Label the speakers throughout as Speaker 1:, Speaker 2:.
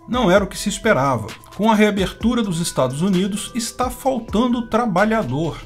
Speaker 1: Não era o que se esperava. Com a reabertura dos Estados Unidos, está faltando trabalhador.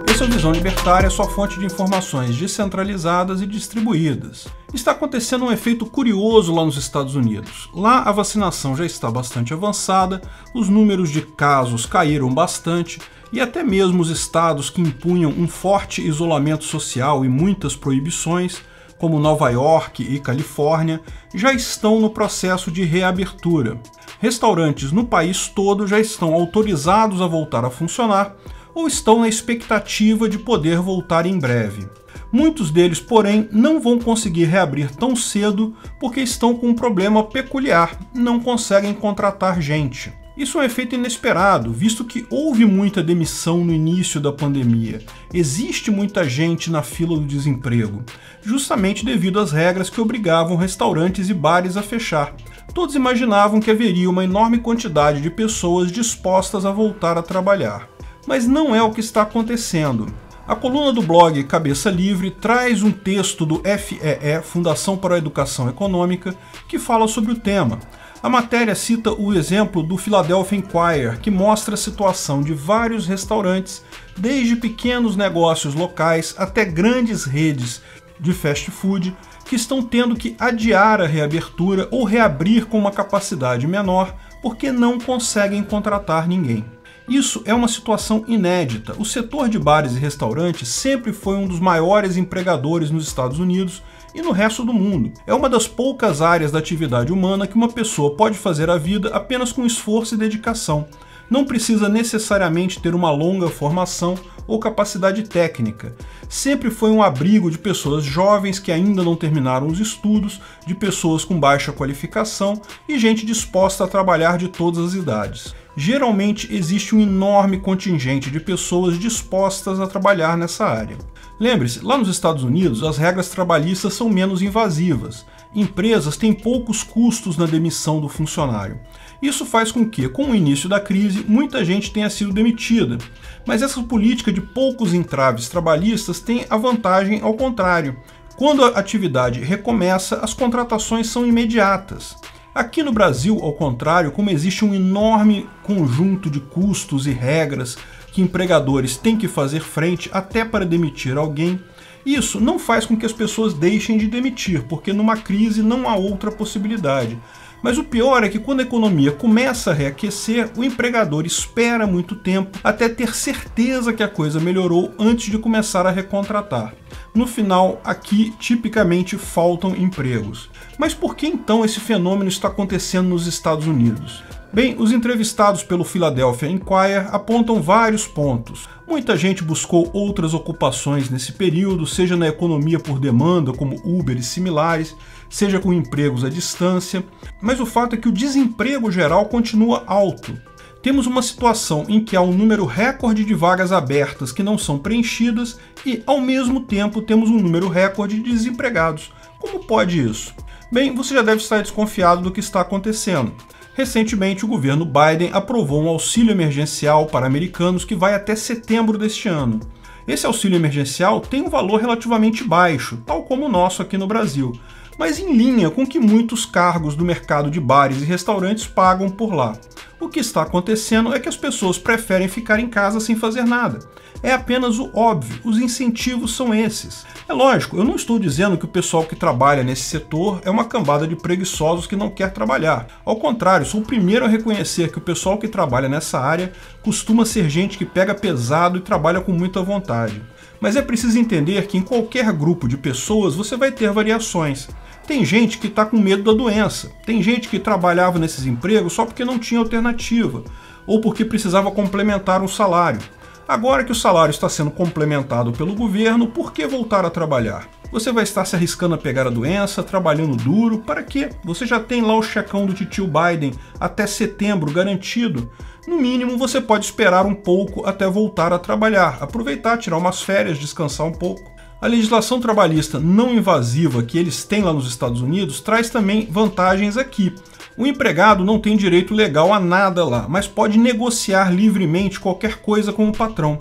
Speaker 1: Essa é a Visão Libertária, sua fonte de informações descentralizadas e distribuídas. Está acontecendo um efeito curioso lá nos Estados Unidos. Lá a vacinação já está bastante avançada, os números de casos caíram bastante e até mesmo os estados que impunham um forte isolamento social e muitas proibições, como Nova York e Califórnia, já estão no processo de reabertura. Restaurantes no país todo já estão autorizados a voltar a funcionar ou estão na expectativa de poder voltar em breve. Muitos deles, porém, não vão conseguir reabrir tão cedo porque estão com um problema peculiar, não conseguem contratar gente. Isso é um efeito inesperado, visto que houve muita demissão no início da pandemia. Existe muita gente na fila do desemprego, justamente devido às regras que obrigavam restaurantes e bares a fechar. Todos imaginavam que haveria uma enorme quantidade de pessoas dispostas a voltar a trabalhar. Mas não é o que está acontecendo. A coluna do blog Cabeça Livre traz um texto do FEE, Fundação para a Educação Econômica, que fala sobre o tema. A matéria cita o exemplo do Philadelphia Inquirer, que mostra a situação de vários restaurantes, desde pequenos negócios locais até grandes redes de fast food, que estão tendo que adiar a reabertura ou reabrir com uma capacidade menor porque não conseguem contratar ninguém. Isso é uma situação inédita. O setor de bares e restaurantes sempre foi um dos maiores empregadores nos Estados Unidos e no resto do mundo. É uma das poucas áreas da atividade humana que uma pessoa pode fazer a vida apenas com esforço e dedicação. Não precisa necessariamente ter uma longa formação ou capacidade técnica. Sempre foi um abrigo de pessoas jovens que ainda não terminaram os estudos, de pessoas com baixa qualificação e gente disposta a trabalhar de todas as idades. Geralmente existe um enorme contingente de pessoas dispostas a trabalhar nessa área. Lembre-se, lá nos Estados Unidos as regras trabalhistas são menos invasivas. Empresas têm poucos custos na demissão do funcionário. Isso faz com que, com o início da crise, muita gente tenha sido demitida. Mas essa política de poucos entraves trabalhistas tem a vantagem ao contrário. Quando a atividade recomeça, as contratações são imediatas. Aqui no Brasil, ao contrário, como existe um enorme conjunto de custos e regras que empregadores têm que fazer frente até para demitir alguém, isso não faz com que as pessoas deixem de demitir, porque numa crise não há outra possibilidade. Mas o pior é que quando a economia começa a reaquecer, o empregador espera muito tempo até ter certeza que a coisa melhorou antes de começar a recontratar. No final, aqui tipicamente faltam empregos. Mas por que então esse fenômeno está acontecendo nos Estados Unidos? Bem, os entrevistados pelo Philadelphia Inquirer apontam vários pontos. Muita gente buscou outras ocupações nesse período, seja na economia por demanda, como Uber e similares, seja com empregos à distância, mas o fato é que o desemprego geral continua alto. Temos uma situação em que há um número recorde de vagas abertas que não são preenchidas e, ao mesmo tempo, temos um número recorde de desempregados. Como pode isso? Bem, você já deve estar desconfiado do que está acontecendo. Recentemente, o governo Biden aprovou um auxílio emergencial para americanos que vai até setembro deste ano. Esse auxílio emergencial tem um valor relativamente baixo, tal como o nosso aqui no Brasil, mas em linha com o que muitos cargos do mercado de bares e restaurantes pagam por lá. O que está acontecendo é que as pessoas preferem ficar em casa sem fazer nada. É apenas o óbvio, os incentivos são esses. É lógico, eu não estou dizendo que o pessoal que trabalha nesse setor é uma cambada de preguiçosos que não quer trabalhar. Ao contrário, sou o primeiro a reconhecer que o pessoal que trabalha nessa área costuma ser gente que pega pesado e trabalha com muita vontade. Mas é preciso entender que em qualquer grupo de pessoas você vai ter variações. Tem gente que está com medo da doença, tem gente que trabalhava nesses empregos só porque não tinha alternativa, ou porque precisava complementar um salário. Agora que o salário está sendo complementado pelo governo, por que voltar a trabalhar? Você vai estar se arriscando a pegar a doença, trabalhando duro, para quê? Você já tem lá o checão do titio Biden até setembro garantido. No mínimo, você pode esperar um pouco até voltar a trabalhar, aproveitar, tirar umas férias, descansar um pouco. A legislação trabalhista não invasiva que eles têm lá nos Estados Unidos traz também vantagens aqui. O empregado não tem direito legal a nada lá, mas pode negociar livremente qualquer coisa com o patrão.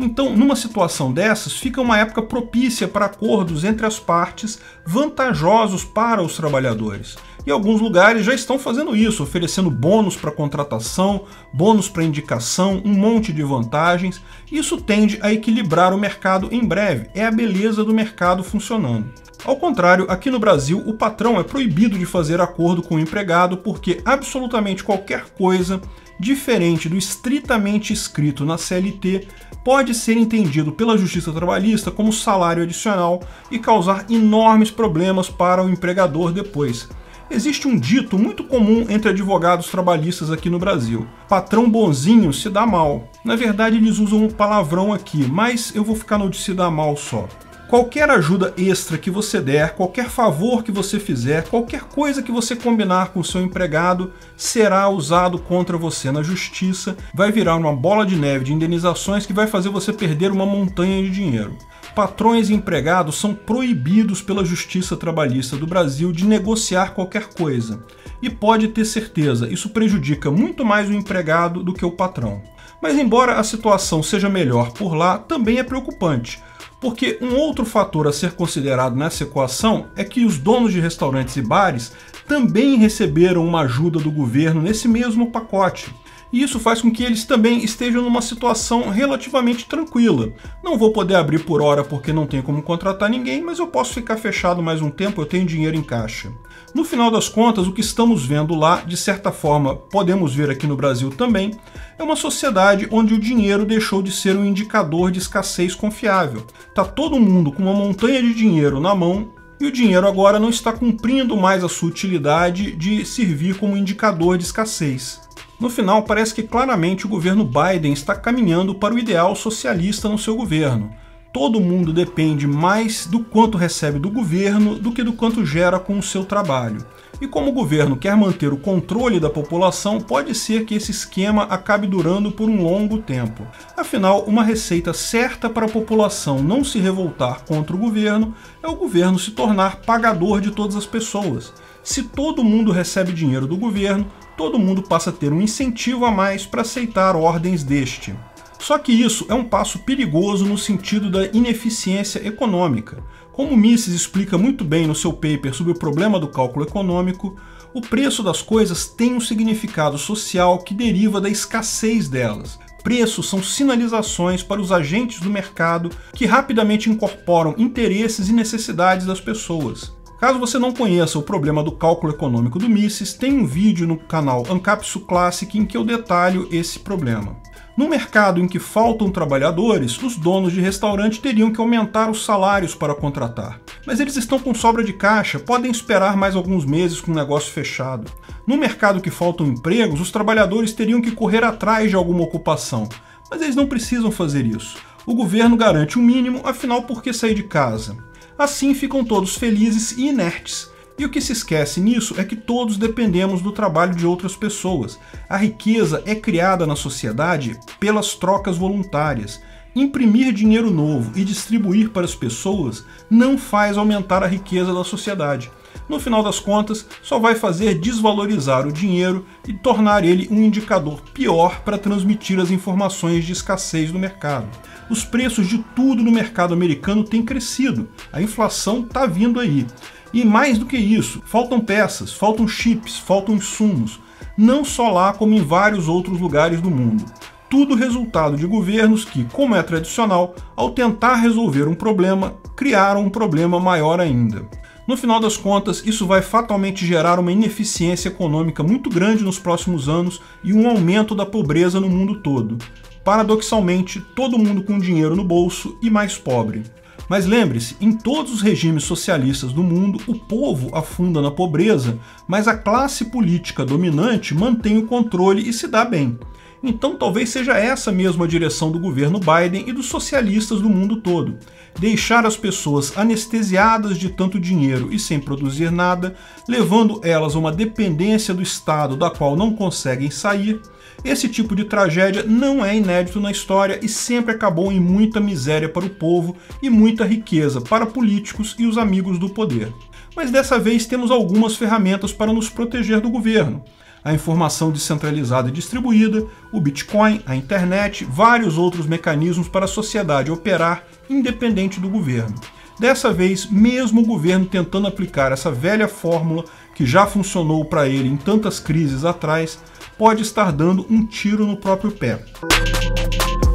Speaker 1: Então, numa situação dessas, fica uma época propícia para acordos entre as partes vantajosos para os trabalhadores. E alguns lugares já estão fazendo isso, oferecendo bônus para contratação, bônus para indicação, um monte de vantagens. Isso tende a equilibrar o mercado em breve, é a beleza do mercado funcionando. Ao contrário, aqui no Brasil, o patrão é proibido de fazer acordo com o empregado porque absolutamente qualquer coisa diferente do estritamente escrito na CLT pode ser entendido pela Justiça Trabalhista como salário adicional e causar enormes problemas para o empregador depois. Existe um dito muito comum entre advogados trabalhistas aqui no Brasil: patrão bonzinho se dá mal. Na verdade, eles usam um palavrão aqui, mas eu vou ficar no de se dá mal só. Qualquer ajuda extra que você der, qualquer favor que você fizer, qualquer coisa que você combinar com o seu empregado será usado contra você na justiça, vai virar uma bola de neve de indenizações que vai fazer você perder uma montanha de dinheiro. Patrões e empregados são proibidos pela Justiça Trabalhista do Brasil de negociar qualquer coisa. E pode ter certeza, isso prejudica muito mais o empregado do que o patrão. Mas embora a situação seja melhor por lá, também é preocupante. Porque um outro fator a ser considerado nessa equação é que os donos de restaurantes e bares também receberam uma ajuda do governo nesse mesmo pacote. E isso faz com que eles também estejam numa situação relativamente tranquila. Não vou poder abrir por hora porque não tenho como contratar ninguém, mas eu posso ficar fechado mais um tempo, eu tenho dinheiro em caixa. No final das contas, o que estamos vendo lá, de certa forma, podemos ver aqui no Brasil também, é uma sociedade onde o dinheiro deixou de ser um indicador de escassez confiável. Tá todo mundo com uma montanha de dinheiro na mão e o dinheiro agora não está cumprindo mais a sua utilidade de servir como indicador de escassez. No final, parece que claramente o governo Biden está caminhando para o ideal socialista no seu governo. Todo mundo depende mais do quanto recebe do governo do que do quanto gera com o seu trabalho. E como o governo quer manter o controle da população, pode ser que esse esquema acabe durando por um longo tempo. Afinal, uma receita certa para a população não se revoltar contra o governo é o governo se tornar pagador de todas as pessoas. Se todo mundo recebe dinheiro do governo, todo mundo passa a ter um incentivo a mais para aceitar ordens deste. Só que isso é um passo perigoso no sentido da ineficiência econômica. Como Mises explica muito bem no seu paper sobre o problema do cálculo econômico, o preço das coisas tem um significado social que deriva da escassez delas. Preços são sinalizações para os agentes do mercado que rapidamente incorporam interesses e necessidades das pessoas. Caso você não conheça o problema do cálculo econômico do Mises, tem um vídeo no canal Ancapsu Classic em que eu detalho esse problema. No mercado em que faltam trabalhadores, os donos de restaurante teriam que aumentar os salários para contratar. Mas eles estão com sobra de caixa, podem esperar mais alguns meses com o negócio fechado. No mercado que faltam empregos, os trabalhadores teriam que correr atrás de alguma ocupação. Mas eles não precisam fazer isso. O governo garante o mínimo, afinal, por que sair de casa? Assim ficam todos felizes e inertes. E o que se esquece nisso é que todos dependemos do trabalho de outras pessoas. A riqueza é criada na sociedade pelas trocas voluntárias. Imprimir dinheiro novo e distribuir para as pessoas não faz aumentar a riqueza da sociedade. No final das contas, só vai fazer desvalorizar o dinheiro e tornar ele um indicador pior para transmitir as informações de escassez do mercado. Os preços de tudo no mercado americano têm crescido, a inflação está vindo aí. E mais do que isso, faltam peças, faltam chips, faltam insumos, não só lá como em vários outros lugares do mundo. Tudo resultado de governos que, como é tradicional, ao tentar resolver um problema, criaram um problema maior ainda. No final das contas, isso vai fatalmente gerar uma ineficiência econômica muito grande nos próximos anos e um aumento da pobreza no mundo todo. Paradoxalmente, todo mundo com dinheiro no bolso e mais pobre. Mas lembre-se, em todos os regimes socialistas do mundo, o povo afunda na pobreza, mas a classe política dominante mantém o controle e se dá bem. Então talvez seja essa mesmo a direção do governo Biden e dos socialistas do mundo todo. Deixar as pessoas anestesiadas de tanto dinheiro e sem produzir nada, levando elas a uma dependência do Estado da qual não conseguem sair. Esse tipo de tragédia não é inédito na história e sempre acabou em muita miséria para o povo e muita riqueza para políticos e os amigos do poder. Mas dessa vez temos algumas ferramentas para nos proteger do governo. a informação descentralizada e distribuída, o Bitcoin, a internet, vários outros mecanismos para a sociedade operar independente do governo. Dessa vez, mesmo o governo tentando aplicar essa velha fórmula que já funcionou para ele em tantas crises atrás, pode estar dando um tiro no próprio pé.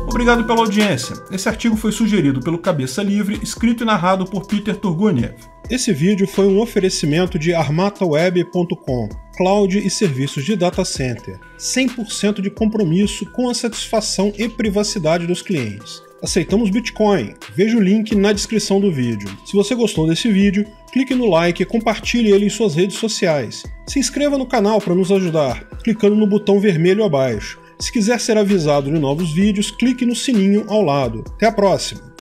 Speaker 1: Obrigado pela audiência. Esse artigo foi sugerido pelo Cabeça Livre, escrito e narrado por Peter Turguniev.
Speaker 2: Esse vídeo foi um oferecimento de armataweb.com, cloud e serviços de data center, 100% de compromisso com a satisfação e privacidade dos clientes. Aceitamos Bitcoin, veja o link na descrição do vídeo. Se você gostou desse vídeo, clique no like e compartilhe ele em suas redes sociais. Se inscreva no canal para nos ajudar, clicando no botão vermelho abaixo. Se quiser ser avisado de novos vídeos, clique no sininho ao lado. Até a próxima!